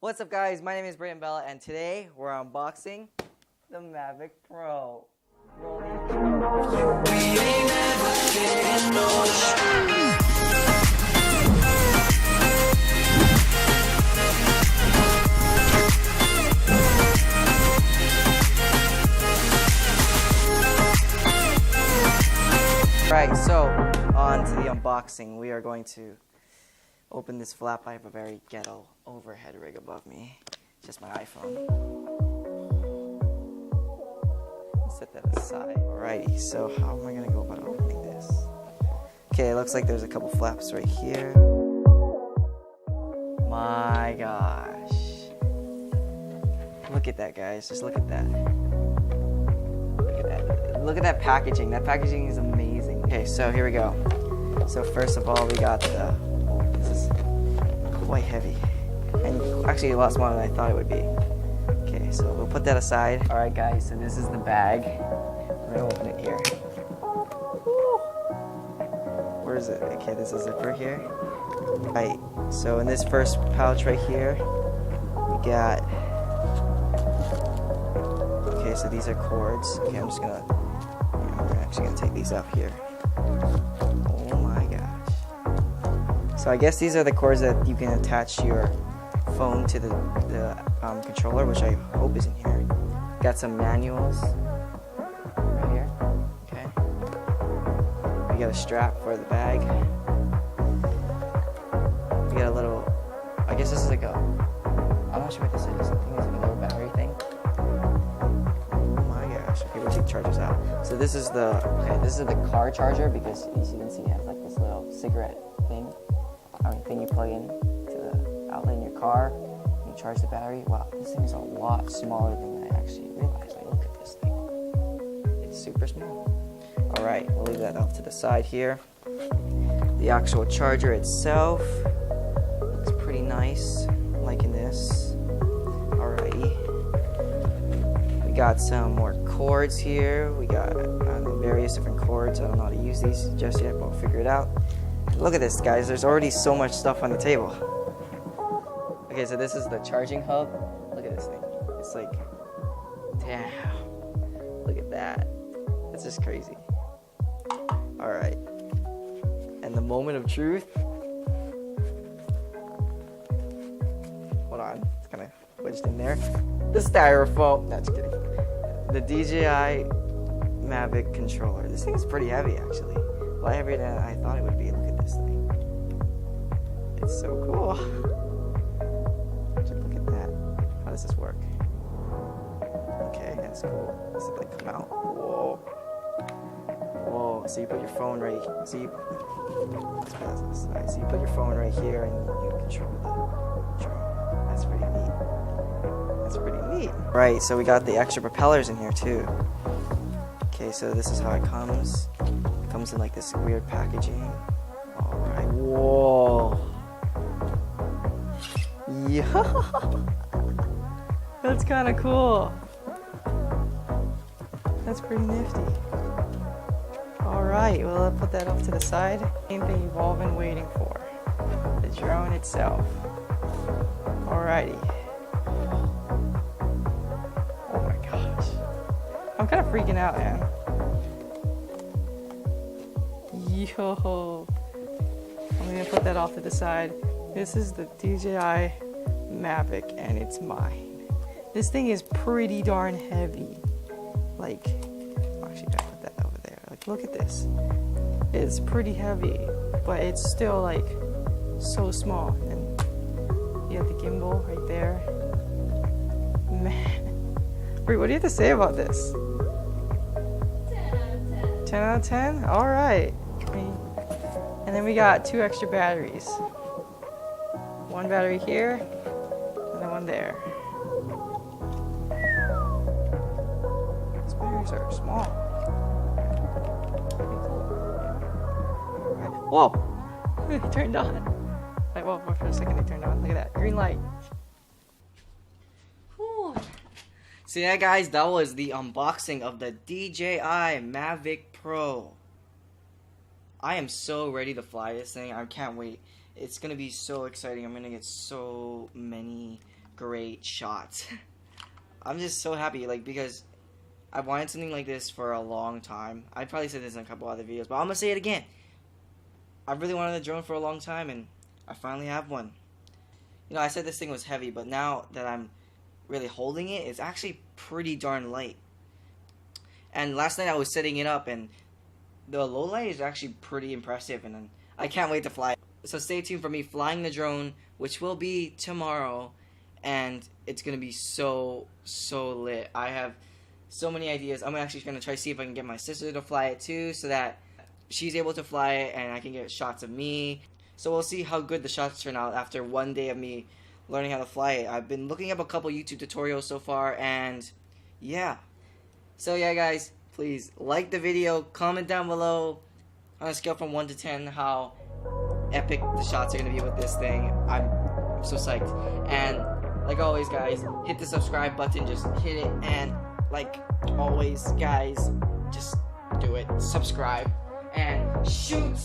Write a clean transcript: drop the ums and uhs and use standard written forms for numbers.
What's up, guys? My name is Brayden Bella, and today we're unboxing the Mavic Pro. Right, so on to the unboxing. We are going to open this flap. I have a very ghetto overhead rig above me. Just my iPhone. Set that aside. Alrighty, so how am I gonna go about opening this? Okay, it looks like there's a couple flaps right here. My gosh. Look at that, guys. Just look at that. Look at that. Look at that packaging. That packaging is amazing. Okay, so here we go. So first of all, we got the... This is quite heavy. And actually a lot smaller than I thought it would be. Okay, so we'll put that aside. Alright guys, so this is the bag. We're gonna open it here. Where is it? Okay, there's a zipper here. Right, so in this first pouch right here, we got... Okay, so these are cords. Okay, I'm actually gonna take these out here. Oh my gosh. So I guess these are the cords that you can attach your phone to the controller, which I hope is in here. Got some manuals right here. Okay. We got a strap for the bag. We got a little, I guess this is like a, I'm not sure what this is. I think it's like a little battery thing. Oh my gosh. Okay, we'll take the chargers out. So this is the car charger, because as you can see it has like this little cigarette thing. Thing you plug in to the outlet in your car. You charge the battery. Wow, this thing is a lot smaller than I actually realized. Like, look at this thing. It's super small. Alright, we'll leave that off to the side here. The actual charger itself looks pretty nice. I'm liking this. Alrighty. We got some more cords here. We got various different cords. I don't know how to use these just yet, but we'll figure it out. Look at this, guys. There's already so much stuff on the table. Okay, so this is the charging hub. Look at this thing. It's like, damn. Look at that. That's just crazy. Alright. And the moment of truth. Hold on. It's kind of wedged in there. The styrofoam. No, just kidding. The DJI Mavic controller. This thing is pretty heavy, actually. A lot heavier than I thought it would be. Look at this thing. It's so cool. Just look at that. How does this work? Okay, that's cool. Does it like come out? Whoa. Whoa. So you put your phone right. So you put your phone right here and you control the drone. That's pretty neat. That's pretty neat. Right. So we got the extra propellers in here too. Okay, so this is how it comes. Comes in like this weird packaging. Alright, whoa. Yeah. That's kind of cool. That's pretty nifty. Alright, well, I'll put that off to the side. Same thing you've all been waiting for. The drone itself. Alrighty. Oh my gosh. I'm kind of freaking out, man. Yo, I'm gonna put that off to the side. This is the DJI Mavic, and it's mine. This thing is pretty darn heavy. Like, actually, I put that over there. Like, look at this. It's pretty heavy, but it's still like so small. And you have the gimbal right there. Man, Brie, what do you have to say about this? 10 out of 10? All right. And then we got 2 extra batteries. One battery here, and then one there. These batteries are small. Pretty cool. Yeah. Whoa! They turned on. Like, well, for a second they turned on. Look at that. Green light. Whew. So yeah, guys, that was the unboxing of the DJI Mavic Pro. I am so ready to fly this thing. I can't wait. It's going to be so exciting. I'm going to get so many great shots. I'm just so happy, like, because I wanted something like this for a long time. I probably said this in a couple other videos, but I'm gonna say it again. I really wanted a drone for a long time, and I finally have one. You know, I said this thing was heavy, but now that I'm really holding it, it's actually pretty darn light. And last night I was setting it up, and the low light is actually pretty impressive, and I can't wait to fly. So stay tuned for me flying the drone, which will be tomorrow, and it's gonna be so lit. I have so many ideas. I'm actually gonna try to see if I can get my sister to fly it too, so that she's able to fly it and I can get shots of me. So we'll see how good the shots turn out after one day of me learning how to fly it. I've been looking up a couple YouTube tutorials so far, and yeah. So yeah, guys, please like the video, comment down below on a scale from 1 to 10 how epic the shots are gonna be with this thing. I'm so psyched. And like always, guys, hit the subscribe button, just hit it, and like always, guys, just do it. Subscribe and shoot!